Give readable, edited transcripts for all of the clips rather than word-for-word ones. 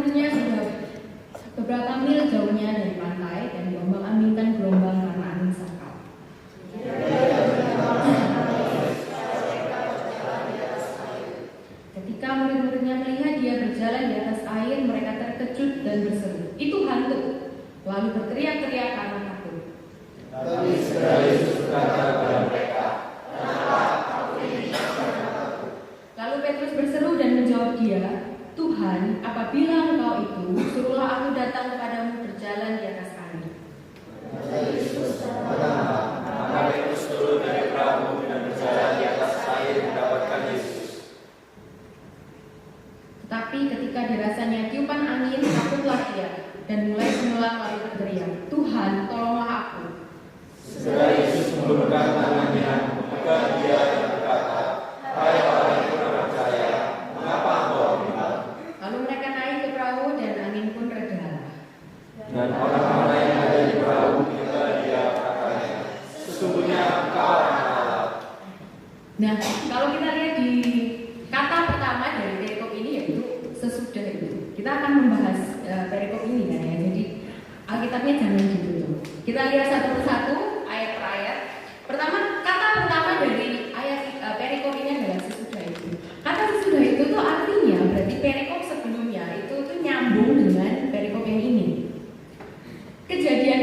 murid-muridnya sudah beberapa mil jauhnya dari pantai dan diombang-ambingkan gelombang karena angin sakau. Ketika murid-muridnya melihat dia berjalan di atas air, mereka terkejut dan berseru, "Itu hantu!" Lalu berteriak-teriak karena takut. Tapi segera Yesus berkata kepada mereka, "Kenapa kamu ini takut?" Lalu Petrus berseru dan menjawab dia, "Tuhan, apabila Engkau itu, suruhlah aku datang kepadamu berjalan di atas air." Kata Yesus, maka Petrus turun dari perahu dan berjalan di atas air mendapatkan Yesus. Tetapi ketika dirasanya tiupan angin, takutlah dia dan mulai tenggelam lalu berteriak, "Tuhan, tolonglah aku." Segera Yesus mengulurkan tangannya, memegang dia dan berkata, "Hai orang yang kurang percaya, mengapa engkau bimbang?" Lalu mereka naik ke perahu dan angin pun reda. Dan orang-orang yang ada di perahu mendengar dia katanya, "Sesungguhnya engkau anak Allah." Nah, kalau kita lihat di kata pertama dari perikop ini yaitu sesudah itu. Kita akan membahas perikop ini kan ya. Jadi Alkitabnya jangan ditutup. Kita lihat satu persatu ayat per ayat. Pertama, kata pertama dari ayat perikop ini adalah sesudah itu. Kata sesudah itu tuh artinya berarti perikop sebelumnya itu tuh nyambung dengan perikop yang ini. Kejadian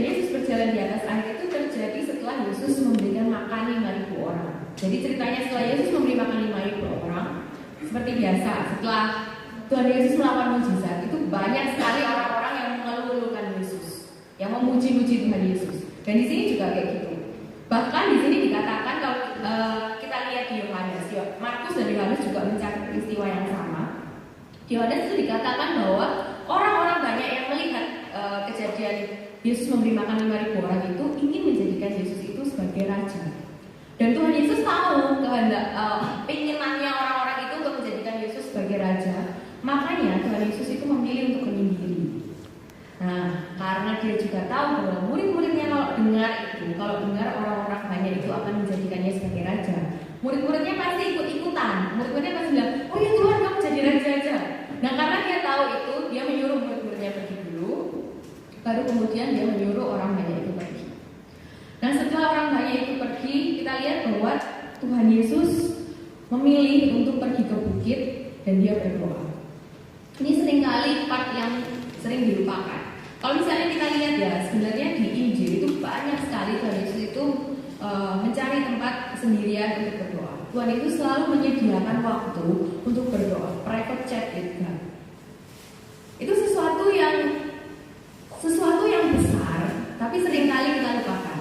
Yesus berjalan di atas air itu terjadi setelah Yesus memberikan makan 5.000 orang. Jadi ceritanya setelah Yesus memberi makan 5.000 orang, seperti biasa, setelah Tuhan Yesus melakukan mujizat, itu banyak sekali orang-orang yang mengeluh-elukan Yesus, yang memuji-muji Tuhan Yesus. Dan di sini juga kayak gitu. Bahkan di sini dikatakan kalau kita lihat di Yohanes, Markus dan Yohanes juga mencatat peristiwa yang sama. Di Yohanes itu dikatakan bahwa orang-orang banyak yang melihat kejadian Yesus memberi makan 5.000 orang itu ingin menjadikan Yesus itu sebagai raja. Dan Tuhan Yesus tahu kehendak keinginannya orang-orang itu untuk menjadikan Yesus sebagai raja. Makanya Tuhan Yesus itu memilih untuk menyendiri. Nah, karena dia juga tahu bahwa murid-muridnya kalau dengar orang-orang banyak itu akan menjadikannya sebagai raja, murid-muridnya pasti ikut-ikutan. Murid-muridnya pasti bilang, "Oh ya Tuhan, kamu jadi raja aja." Nah, karena dia tahu itu, dia menyuruh murid-muridnya pergi dulu, baru kemudian dia menyuruh orang banyak itu pergi. Nah, setelah orang banyak itu pergi, kita lihat bahwa Tuhan Yesus memilih untuk pergi ke bukit dan dia berdoa. Ini seringkali part yang sering dilupakan. Kalau misalnya kita lihat ya, sebenarnya di Injil itu banyak sekali Tuhan Yesus itu mencari tempat sendirian untuk berdoa. Tuhan itu selalu menyediakan waktu untuk berdoa, private chat with God. Itu sesuatu yang besar, tapi seringkali kita lupakan.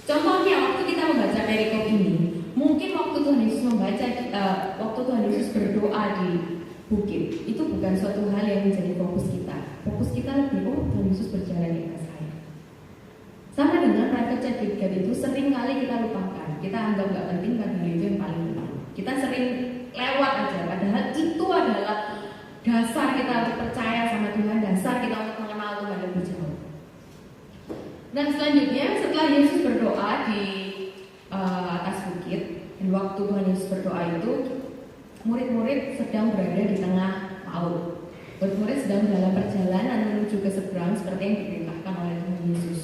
Contohnya waktu kita membaca perikop ini, mungkin waktu Tuhan Yesus berdoa di bukit, itu bukan suatu hal yang menjadi fokus kita. Fokus kita lebih, Tuhan Yesus berjalan di atas air. Sama dengan private chat with God itu sering kali kita lupakan. Kita anggap gak penting, padahal itu yang paling penting. Kita sering lewat aja, padahal itu adalah dasar kita untuk percaya sama Tuhan, dasar kita untuk mengenal Tuhan lebih jauh. Dan selanjutnya setelah Yesus berdoa di atas bukit, dan waktu Tuhan Yesus berdoa itu murid-murid sedang berada di tengah laut. Murid-murid sedang dalam perjalanan menuju ke seberang seperti yang diperintahkan oleh Tuhan Yesus.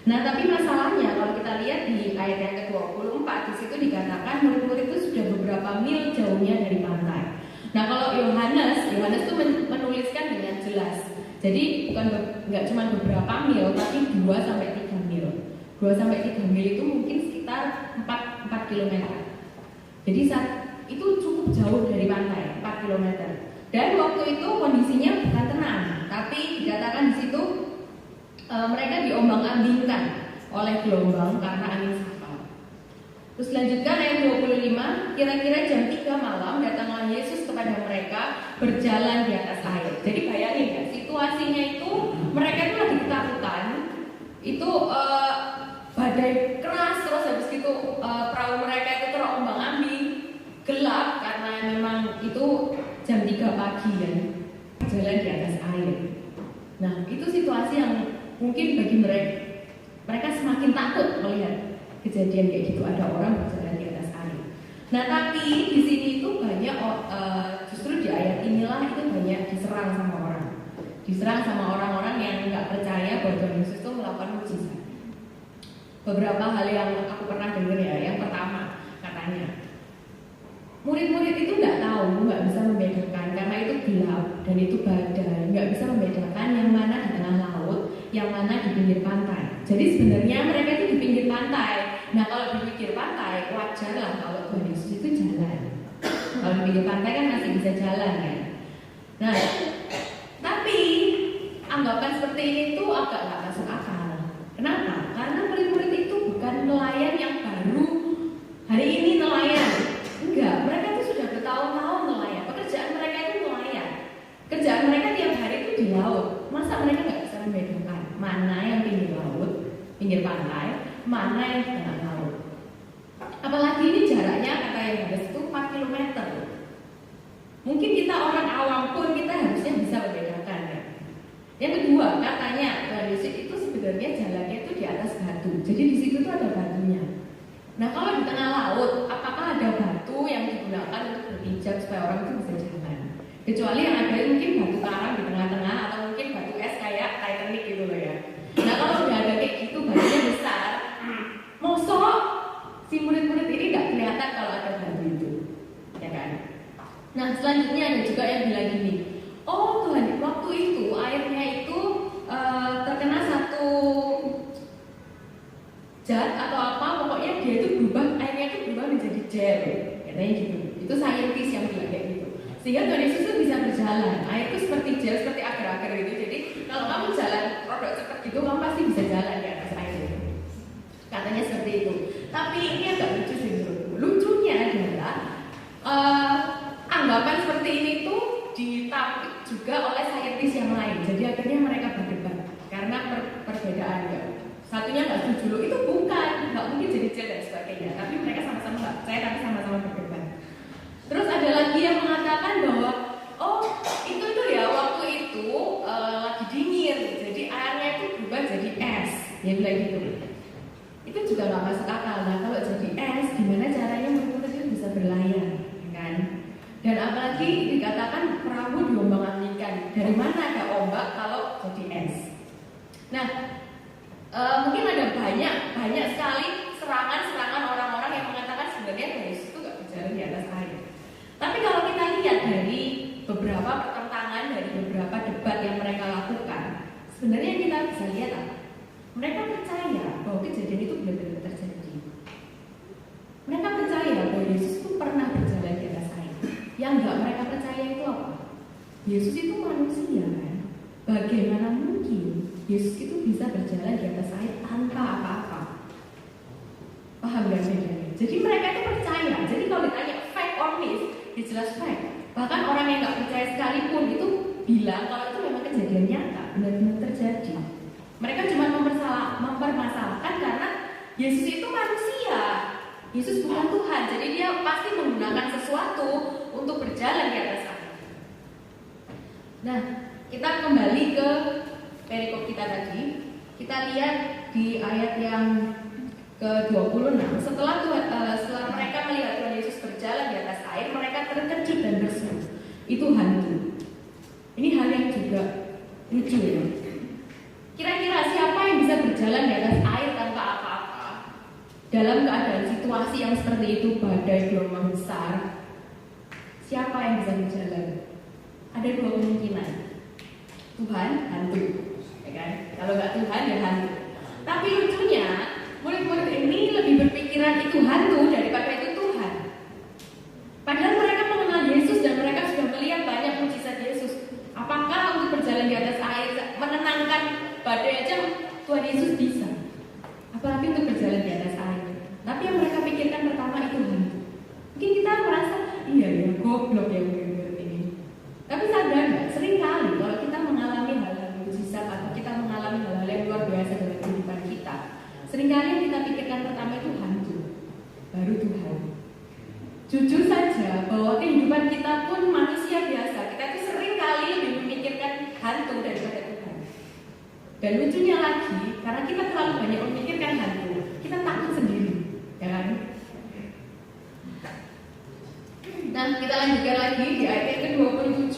Nah, tapi masalahnya kalau kita lihat di ayat yang ke-24, di situ dikatakan murid-murid itu sudah beberapa mil jauhnya dari pantai. Nah, kalau Yohanes itu menuliskan dengan jelas. Jadi nggak cuma beberapa mil, tapi 2-3 mil. 2-3 mil itu mungkin sekitar 4 km. Jadi itu cukup jauh dari pantai, 4 km. Dan waktu itu kondisinya bukan tenang, tapi dikatakan di situ mereka diombang-ambingkan oleh gelombang karena angin sakau. Terus lanjutkan ayat 25, kira-kira jam 3 malam datanglah Yesus kepada mereka berjalan di atas air. Jadi bayangin ya, situasinya itu mereka itu lagi ketakutan. Itu badai keras, terus habis itu perahu mereka itu terombang-ambing, gelap karena memang itu jam 3 pagi dan jalan di atas air. Nah, itu situasi yang mungkin bagi mereka semakin takut melihat kejadian kayak gitu, ada orang berjalan di atas air. Nah, tapi di sini itu banyak justru di ayat ini inilah itu banyak diserang sama orang. Diserang sama orang-orang yang nggak percaya bahwa Tuhan Yesus itu melakukan mujizat. Beberapa hal yang aku pernah dengar ya. Yang pertama, katanya murid-murid itu nggak tahu, nggak bisa membedakan karena itu gelap dan itu badai, nggak bisa membedakan yang mana di tengah laut, yang mana di pinggir pantai. Jadi sebenarnya mereka itu di pinggir pantai. Nah kalau di pinggir pantai wajar lah kalau Tuhan Yesus itu jalan. Kalau di pinggir pantai kan masih bisa jalan kan. Nah tapi anggapan seperti ini tuh agak nggak masuk akal. Kenapa? Karena murid-murid itu bukan nelayan yang baru hari ini nelayan. Enggak, mereka itu sudah bertahun-tahun nelayan. Pekerjaan mereka itu nelayan. Kerjaan mereka tiap hari itu di laut. Masa mereka nggak bisa membedakan mana yang pinggir laut, pinggir pantai, mana yang di tengah laut? Apalagi ini jaraknya kata yang ada itu 4 km. Mungkin kita orang awam pun kita harusnya bisa membedakan ya. Yang kedua, katanya Tuhan Yesus itu sebenarnya jalannya itu di atas batu. Jadi di situ tuh ada batunya. Nah kalau di tengah laut, apakah ada batu yang digunakan untuk berpijak supaya orang itu bisa jalan? Kecuali yang ada mungkin batu karang di tengah-tengah atau mungkin batu es kayak Titanic gitu loh ya. Nah kalau udah ada kayak gitu batunya besar, mosok si murid-murid ini nggak kelihatan kalau ada batu itu, ya kan? Nah selanjutnya ada juga yang bilang gini, oh Tuhan waktu itu airnya itu terkena satu zat atau apa, pokoknya dia itu berubah, airnya itu berubah menjadi gel, katanya gitu. Itu saintis yang bilang kayak gitu. Sehingga Tuhan Yesus itu bisa berjalan. Air itu seperti gel, seperti agar-agar gitu. Jadi kalau kamu jalan rodok cepat gitu, kamu pasti bisa jalan di atas air itu. Katanya seperti itu. Tapi ini agak lucu sih menurutku. Lucunya adalah anggapan seperti ini tuh ditampik juga oleh saintis yang lain. Jadi akhirnya mereka berdebat karena perbedaan ya. Satunya nggak setuju loh, itu bukan, nggak mungkin jadi gel dan sebagainya. Tapi mereka sama-sama nggak percaya, tapi sama-sama berdebat. Terus ada lagi yang mengatakan bahwa oh itu ya waktu itu lagi dingin, jadi airnya itu berubah jadi es. Dia bilang gitu. Itu juga nggak masuk akal. Nah kalau jadi es, gimana caranya murid itu bisa berlayar, kan? Dan apalagi dikatakan perahu diombang-ambingkan. Dari mana ada ombak kalau jadi es? Nah mungkin ada banyak sekali serangan orang-orang yang mengatakan sebenarnya Tuhan Yesus itu nggak berjalan di atas air. Tapi kalau kita lihat dari beberapa pertentangan, dari beberapa debat yang mereka lakukan, sebenarnya kita bisa lihat apa? Mereka percaya bahwa kejadian itu benar-benar terjadi. Mereka percaya bahwa Yesus itu pernah berjalan di atas air. Yang nggak mereka percaya itu apa? Yesus itu manusia kan? Bagaimana mungkin Yesus itu bisa berjalan di atas air tanpa apa-apa? Paham gak bedanya? Jadi mereka itu percaya. Jadi kalau ditanya fact or myth, jelas fact. Bahkan orang yang nggak percaya sekalipun itu bilang kalau itu memang kejadian nyata, benar-benar terjadi. Mereka cuma mempermasalahkan karena Yesus itu manusia. Yesus bukan Tuhan, jadi dia pasti menggunakan sesuatu untuk berjalan di atas air. Nah, kita kembali ke perikop kita tadi. Kita lihat di ayat yang ke-26. Setelah mereka melihat Tuhan Yesus berjalan di atas air, mereka terkejut dan berseru. Itu hantu. Ini hal yang juga lucu ya. Kira-kira siapa yang bisa berjalan di atas air tanpa apa-apa? Dalam keadaan situasi yang seperti itu, badai gelombang besar, siapa yang bisa berjalan? Ada dua kemungkinan. Tuhan, hantu, ya kan? Kalau nggak Tuhan ya hantu. Tapi lucunya, murid-murid ini lebih berpikiran itu hantu daripada itu Tuhan. Padahal mereka mengenal Yesus dan mereka sudah melihat banyak mujizat Yesus. Apakah untuk berjalan di atas air, menenangkan badai aja Tuhan Yesus bisa? Apalagi untuk berjalan di atas air. Tapi yang mereka pikirkan pertama itu hantu. Mungkin kita merasa, iya ya, goblok ya murid-murid ini. Tapi sadar nggak? Seringkali kalau kita mengalami hal-hal mujizat atau kita mengalami hal-hal yang luar biasa dalam kehidupan kita, seringkali yang kita pikirkan pertama itu hantu, baru Tuhan. Jujur saja bahwa kehidupan kita pun manusia biasa, kita itu seringkali lebih memikirkan hantu daripada Tuhan. Dan lucunya lagi, karena kita terlalu banyak memikirkan hantu, kita takut sendiri, ya kan? Nah, kita lanjutkan lagi di ayat yang ke-27.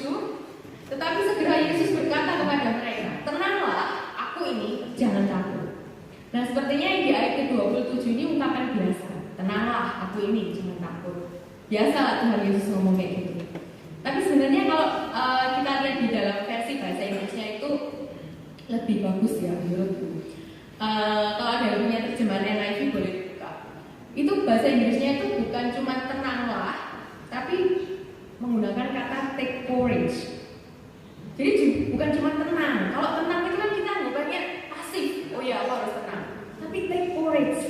Tetapi segera Yesus berkata kepada mereka, tenanglah, aku ini, jangan takut. Nah, sepertinya di ayat ke-27 ini ungkapan biasa. Tenanglah, aku ini, jangan takut. Biasalah Tuhan Yesus ngomong kayak gitu. Tapi sebenarnya kalau kita lihat di dalam versi bahasa Inggrisnya itu lebih bagus ya menurutku. Kalau ada yang punya terjemahan NIV boleh buka. Itu bahasa Inggrisnya itu bukan cuma tenanglah, tapi menggunakan kata take courage. Jadi bukan cuma tenang. Kalau tenang itu kan kita anggapannya pasif. Oh ya, aku harus tenang. Tapi take courage.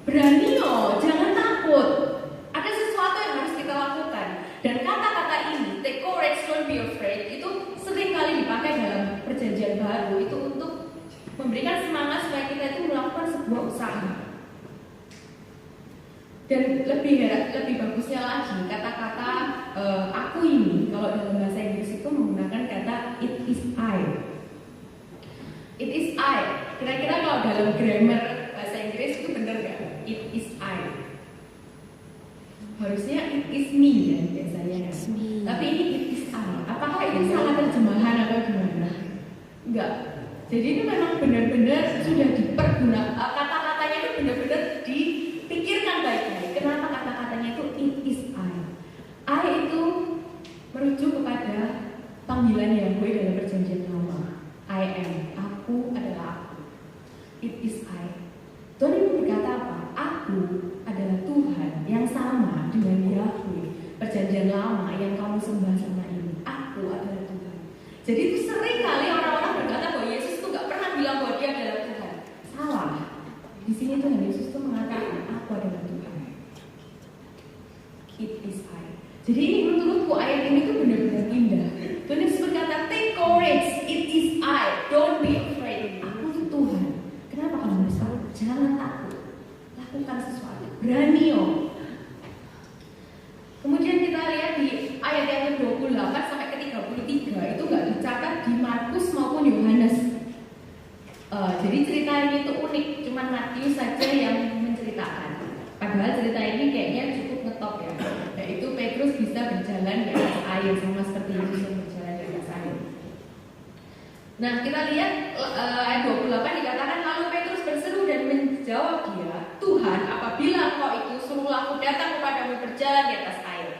Berani loh, jangan takut. Ada sesuatu yang harus kita lakukan. Dan kata-kata ini, take courage, don't be afraid, itu sering kali dipakai dalam perjanjian baru itu untuk memberikan semangat supaya kita itu melakukan sebuah usaha. Dan lebih bagusnya lagi kata-kata aku ini kalau dalam bahasa Inggris itu menggunakan kata it is I. It is I. Kira-kira kalau dalam grammar bahasa Inggris itu benar nggak? It is I. Harusnya it is me kan biasanya kan. Tapi ini it is I. Apakah itu salah terjemahan atau gimana? Enggak. Jadi itu memang benar-benar sudah dipergunakan, kata-katanya itu benar-benar dipikirkan baik-baik. Kenapa kata-katanya itu it is I? I itu merujuk kepada panggilan Yahweh dalam perjanjian lama. I am, aku adalah aku. It is I. Tuhan itu berkata apa? Aku adalah Tuhan yang sama dengan Yahweh perjanjian lama yang kamu sembah sama ini. Aku adalah Tuhan. Jadi itu sering kali orang-orang berkata bahwa Yesus itu gak pernah bilang bahwa dia adalah Tuhan. Salah. Di sini Tuhan Yesus itu mengatakan aku adalah Tuhan. It is I. Jadi ini menurutku ayat ini tuh benar-benar indah. Tuhan Yesus berkata, take courage, it is I, don't be afraid. Aku itu Tuhan. Kenapa kamu harus takut? Jangan takut. Lakukan sesuatu. Berani oh. Kemudian kita lihat di ayat yang ke-28 sampai ke-33 itu nggak dicatat di Markus maupun Yohanes. Jadi cerita ini tuh unik, cuman Matius saja yang menceritakan. Padahal cerita ini kayaknya cukup ngetop ya. Yaitu Petrus bisa berjalan di atas air sama seperti Yesus yang berjalan di atas air. Nah kita lihat ayat 28 dikatakan lalu Petrus berseru dan menjawab dia, Tuhan, apabila Engkau itu suruhlah aku datang kepadamu berjalan di atas air.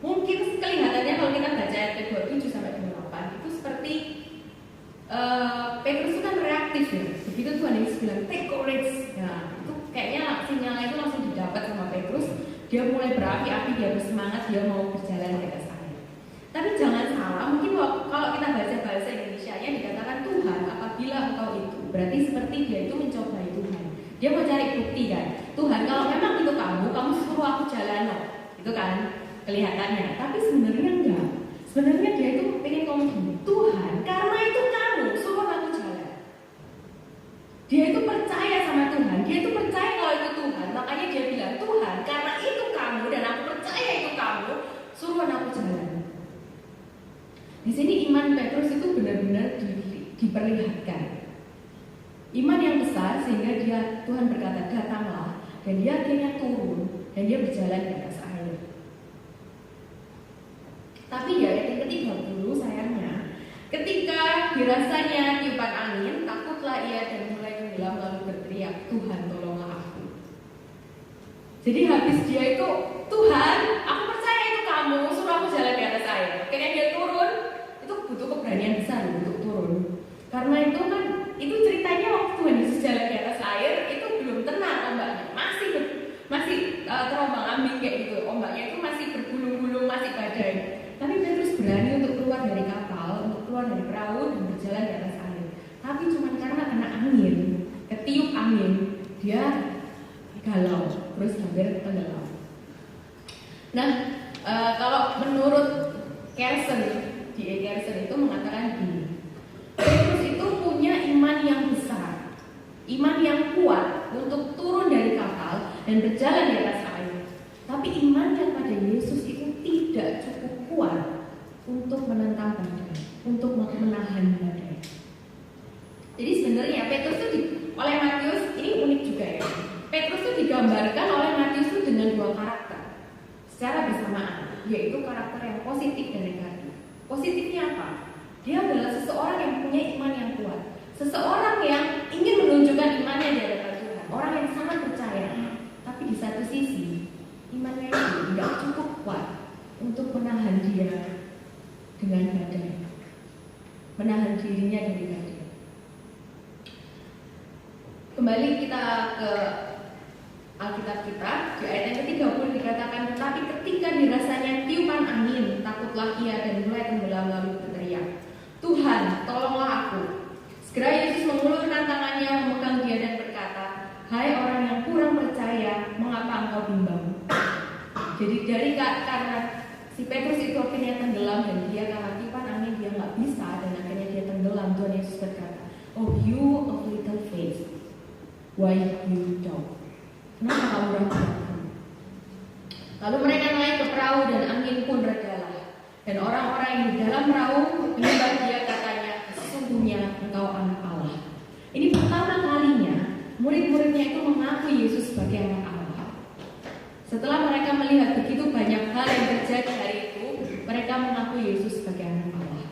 Mungkin kelihatannya kalau kita baca ayat ke-27 sampai 28 itu seperti Petrus itu kan reaktif ya. Begitu Tuhan Yesus bilang take courage. Nah itu kayaknya sinyalnya itu langsung didapat sama Petrus. Dia mulai berapi-api, dia bersemangat, dia mau berjalan di atas air. Tapi jangan salah, mungkin kalau kita baca bahasa Indonesianya dikatakan Tuhan apabila Engkau itu, berarti seperti dia itu mencobai Tuhan. Dia mau cari bukti kan, Tuhan kalau memang itu kamu suruh aku jalan loh. Itu kan kelihatannya, tapi sebenarnya enggak. Sebenarnya dia itu pengen ngomong gini, Tuhan karena itu kamu suruh aku jalan. Dia itu percaya sama Tuhan, dia itu percaya kalau itu Tuhan, makanya dia bilang Tuhan karena itu kamu dan aku percaya itu kamu suruh aku jalan. Di sini iman Petrus itu benar-benar diperlihatkan. Iman yang besar sehingga Tuhan berkata datanglah dan dia akhirnya turun dan dia berjalan di atas air. Tapi di ayat yang ke-30 sayangnya ketika dirasanya tiupan angin takutlah ia dan mulai tenggelam lalu berteriak Tuhan tolonglah aku. Jadi habis dia itu Tuhan aku percaya itu kamu suruh aku jalan di atas air. Akhirnya dia turun itu butuh keberanian besar untuk turun. Karena itu kan itu ceritanya waktu Tuhan Yesus jalan di atas air itu belum tenang ombaknya, masih terombang-ambing kayak gitu. Ombaknya itu masih bergulung-gulung, masih badai. Tapi Petrus berani untuk keluar dari kapal, untuk keluar dari perahu dan berjalan di atas air. Tapi cuma karena kena angin, ketiup angin, dia galau, terus hampir tenggelam. Nah, kalau menurut Kersen, D.A. Kersen itu mengatakan gini, Petrus itu punya iman yang besar, iman yang kuat untuk turun dari kapal dan berjalan di atas air. Tapi imannya pada Yesus itu tidak cukup kuat untuk menentang badai, untuk menahan badai. Jadi sebenarnya Petrus itu oleh Matius ini unik juga ya. Petrus itu digambarkan oleh Matius itu dengan dua karakter secara bersamaan, yaitu itu karakter yang positif dan negatif. Positifnya apa? Dia adalah seseorang yang punya iman yang kuat, seseorang yang ingin menunjukkan imannya di hadapan Tuhan, orang yang sangat percaya. Tapi di satu sisi, imannya itu tidak cukup kuat untuk menahan dia dengan badai, menahan dirinya dari badai. Kembali kita ke Alkitab kita, di ayat yang ke-30 dikatakan, tetapi ketika dirasanya tiupan angin, takutlah ia dan mulai tenggelam lalu berteriak, Tuhan, tolonglah aku. Segera Yesus mengulurkan tangannya, memegang dia dan berkata, hai orang yang kurang percaya, mengapa engkau bimbang? Jadi karena si Petrus itu akhirnya tenggelam dan dia karena tiupan angin dia nggak bisa dan akhirnya dia tenggelam. Tuhan Yesus berkata, oh you of little faith, why you doubt? Kenapa kamu ragu? Lalu mereka naik ke perahu dan angin pun redalah. Dan orang-orang yang di dalam perahu menyembah dia, katanya, sesungguhnya engkau anak Allah. Ini pertama kalinya murid-muridnya itu mengakui Yesus sebagai anak Allah. Setelah mereka melihat begitu banyak hal yang terjadi hari itu, mereka mengakui Yesus sebagai anak Allah.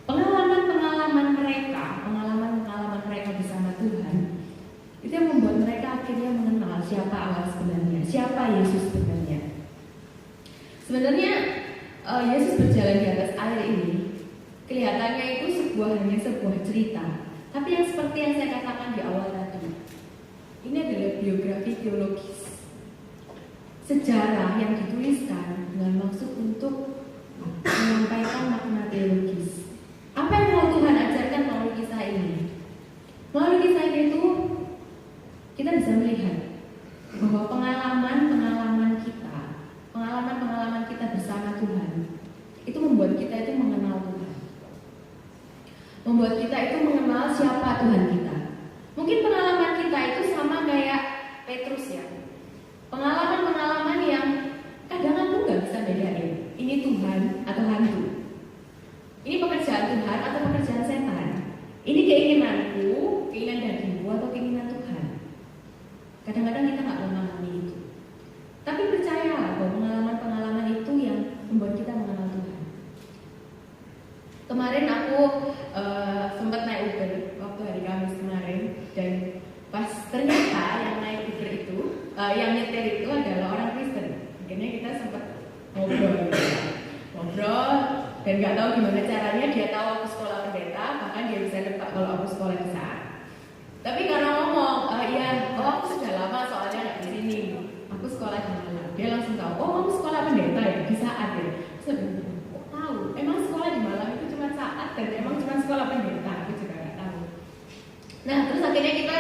Pengalaman-pengalaman mereka bersama Tuhan itu yang membuat mereka akhirnya mengenal siapa Allah sebenarnya, siapa Yesus sebenarnya. Sebenarnya Yesus berjalan di atas air ini kelihatannya itu hanya sebuah cerita, tapi yang seperti yang saya katakan di awal tadi, ini adalah biografi teologis, sejarah yang dituliskan dengan maksud untuk menyampaikan makna teologis. Apa yang mau Tuhan ajarkan melalui kisah ini? Melalui kisah ini itu kita bisa melihat bahwa pengalaman-pengalaman kita bersama Tuhan itu membuat kita itu mengenal Tuhan, membuat kita itu mengenal siapa Tuhan kita. Mungkin pengalaman kita itu sama kayak Petrus ya, pengalaman-pengalaman yang kadang aku nggak bisa bedain ini Tuhan atau hantu, ini pekerjaan Tuhan atau pekerjaan setan, ini keinginanku, keinginan dagingku atau keinginan Tuhan. Kadang-kadang kita nggak mengalami itu. Tapi percayalah bahwa pengalaman-pengalaman itu yang membuat kita mengenal Tuhan. Kemarin aku sempat naik Uber waktu hari Kamis kemarin, dan pas ternyata yang naik Uber itu, yang nyetir itu adalah orang Kristen. Akhirnya kita sempat ngobrol, dan nggak tahu gimana caranya dia tahu aku sekolah pendeta, bahkan dia bisa nebak kalau aku sekolah di saat. Tapi karena ngomong, aku sudah lama soalnya nggak di sini, aku sekolah di mana? Dia langsung tahu, kamu sekolah pendeta ya di saat ya. Kok tahu? Emang sekolah di Malang itu cuma saat dan emang cuma sekolah pendeta? Aku juga nggak tahu. Nah terus akhirnya kita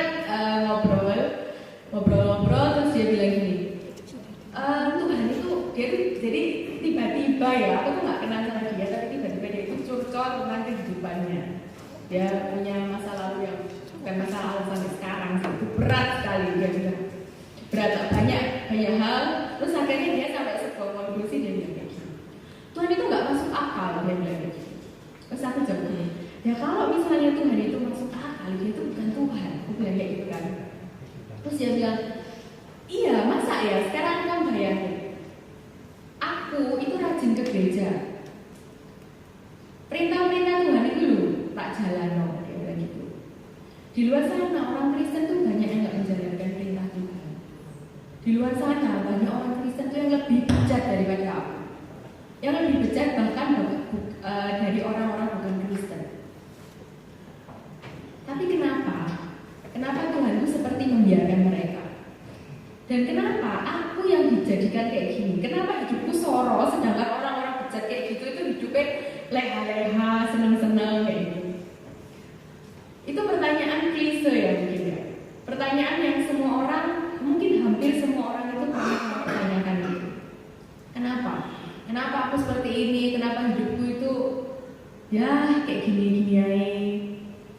ngobrol, terus dia bilang gini, Tuhan itu dia tuh jadi tiba-tiba ya, aku tuh nggak kenal sama dia, tapi tiba-tiba dia itu curcol tentang kehidupannya. Dia punya masa lalu yang bukan masalah sampai sekarang, itu berat sekali, dia bilang berat, banyak hal. Terus akhirnya dia sampai sebuah konklusi, dia bilang kayak gini, Tuhan itu nggak masuk akal, dia bilang kayak gini. Terus aku jawab gini, ya kalau misalnya Tuhan itu masuk akal, dia itu bukan Tuhan, aku bilang kayak gitu kan. Terus dia bilang, iya masa ya, sekarang kamu bayangin, aku itu rajin ke gereja, perintah-perintah Tuhan itu loh tak jalan, dia bilang gitu. Di luar sana orang Kristen tuh banyak yang nggak menjalankan perintah Tuhan. Di luar sana banyak orang Kristen tuh yang lebih bejat daripada aku, yang lebih bejat bahkan dari orang-orang bukan Kristen. Tapi kenapa Tuhan itu seperti membiarkan mereka? Dan kenapa aku yang dijadikan kayak gini? Kenapa hidupku soro sedangkan orang-orang bejat kayak gitu itu hidupnya leha-leha, senang-senang kayak gitu? Itu pertanyaan klise ya mungkin ya. Pertanyaan yang semua orang, mungkin hampir semua orang itu pernah mempertanyakan itu. Kenapa aku seperti ini? Kenapa hidupku itu ya kayak gini-gini aja,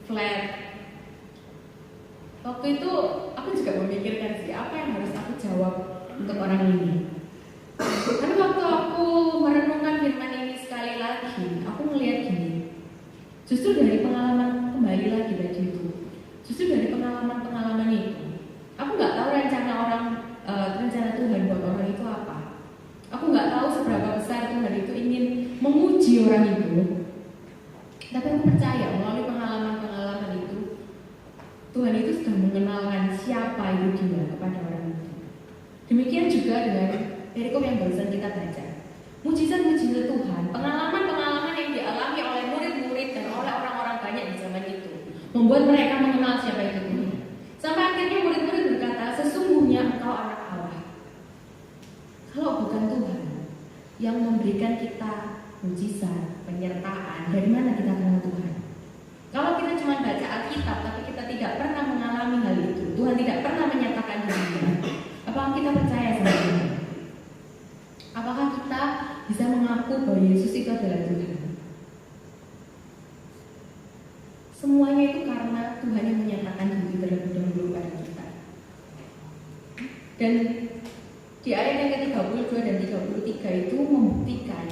flat? Waktu itu aku juga memikirkan sih apa yang harus aku jawab untuk orang ini. Karena waktu aku merenungkan firman ini sekali lagi, aku melihat gini. Justru dari pengalaman, kembali lagi tadi itu, justru dari pengalaman-pengalaman itu, aku nggak tahu rencana Tuhan buat orang itu apa. Aku nggak tahu seberapa besar Tuhan memuji orang itu, tapi aku percaya melalui pengalaman-pengalaman itu, Tuhan itu sudah mengenalkan siapa itu dia kepada orang itu. Demikian juga dengan perikop yang barusan kita baca. Mujizat-mujizat Tuhan, pengalaman-pengalaman yang dialami oleh murid-murid dan oleh orang-orang banyak di zaman itu, membuat mereka mengenal siapa itu Tuhan. Sampai akhirnya murid-murid berkata, sesungguhnya engkau anak Allah. Kalau bukan Tuhan yang memberikan kita mujizat, penyertaan, dari mana kita kenal Tuhan? Kalau kita cuma baca Alkitab, tapi kita tidak pernah mengalami hal itu, Tuhan tidak pernah menyatakan dirinya, apakah kita percaya sama Tuhan? Apakah kita bisa mengaku bahwa Yesus itu adalah Tuhan? Semuanya itu karena Tuhan yang menyatakan diri terlebih dahulu pada kita. Dan di ayat yang ke-32 dan 33 itu membuktikan,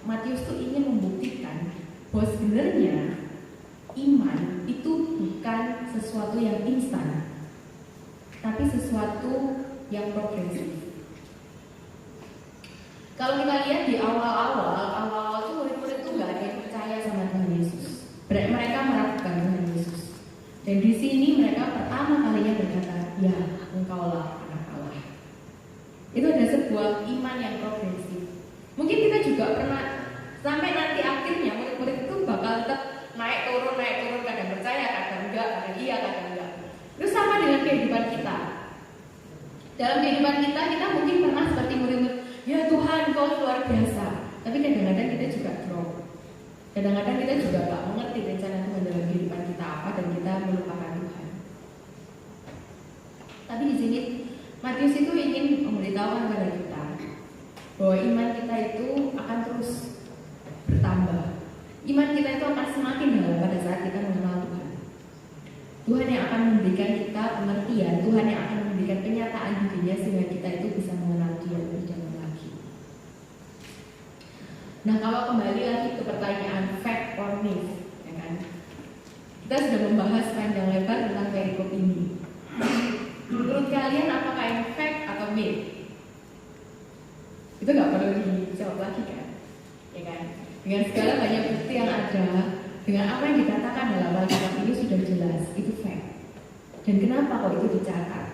Matius itu ingin membuktikan bahwa sebenarnya iman itu bukan sesuatu yang instan, tapi sesuatu yang progresif. Kalau kita lihat di awal-awal itu murid-murid itu nggak ada yang percaya sama Tuhan Yesus. Mereka meragukan Tuhan Yesus. Dan di sini mereka pertama kalinya berkata, ya, engkaulah anak Allah. Itu ada sebuah iman yang progresif. Mungkin kita juga pernah sampai nanti akhirnya murid-murid itu bakal tetap naik turun, kadang percaya, kadang enggak, kadang iya, kadang enggak. Itu sama dengan kehidupan kita. Dalam kehidupan kita mungkin pernah seperti murid-murid, ya Tuhan, Kau luar biasa. Tapi kadang-kadang kita juga drop. Kadang-kadang kita juga gak mengerti rencana Tuhan dalam kehidupan kita apa, dan kita melupakan Tuhan. Tapi di sini Matius itu ingin memberitahukan kepada kita bahwa iman kita itu akan terus bertambah. Iman kita itu akan semakin dalam pada saat kita mengenal Tuhan. Tuhan yang akan memberikan kita pengertian, Tuhan yang akan memberikan penyataan dirinya sehingga kita itu bisa mengenal Dia lebih dalam lagi. Nah, kalau kembali lagi ke pertanyaan fact or myth, ya kan? Kita sudah membahas panjang lebar tentang perikop ini. Menurut kalian apakah ini fact atau myth? Itu nggak perlu dijawab lagi kan? Ya kan? Dengan segala banyak bukti yang ada, dengan apa yang dikatakan dalam Alkitab ini sudah jelas, itu fact. Dan kenapa kok itu dicatat?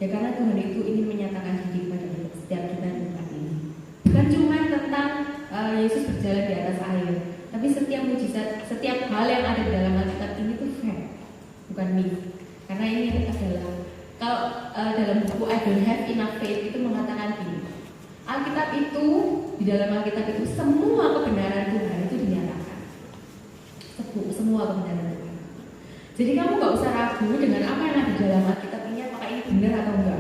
Ya karena Tuhan itu ingin menyatakan diri pada setiap kita di tempat ini. Bukan cuma tentang Yesus berjalan di atas air, tapi setiap mujizat, setiap hal yang ada di dalam Alkitab ini itu fact, bukan myth. Karena ini adalah, kalau dalam buku I Don't Have Enough Faith itu mengatakan ini, Alkitab itu, di dalam Alkitab itu semua kebenaran Tuhan itu dinyatakan. Semua kebenaran Tuhan. Jadi kamu gak usah ragu dengan apa yang ada di dalam Alkitab ini, apakah ini benar atau enggak.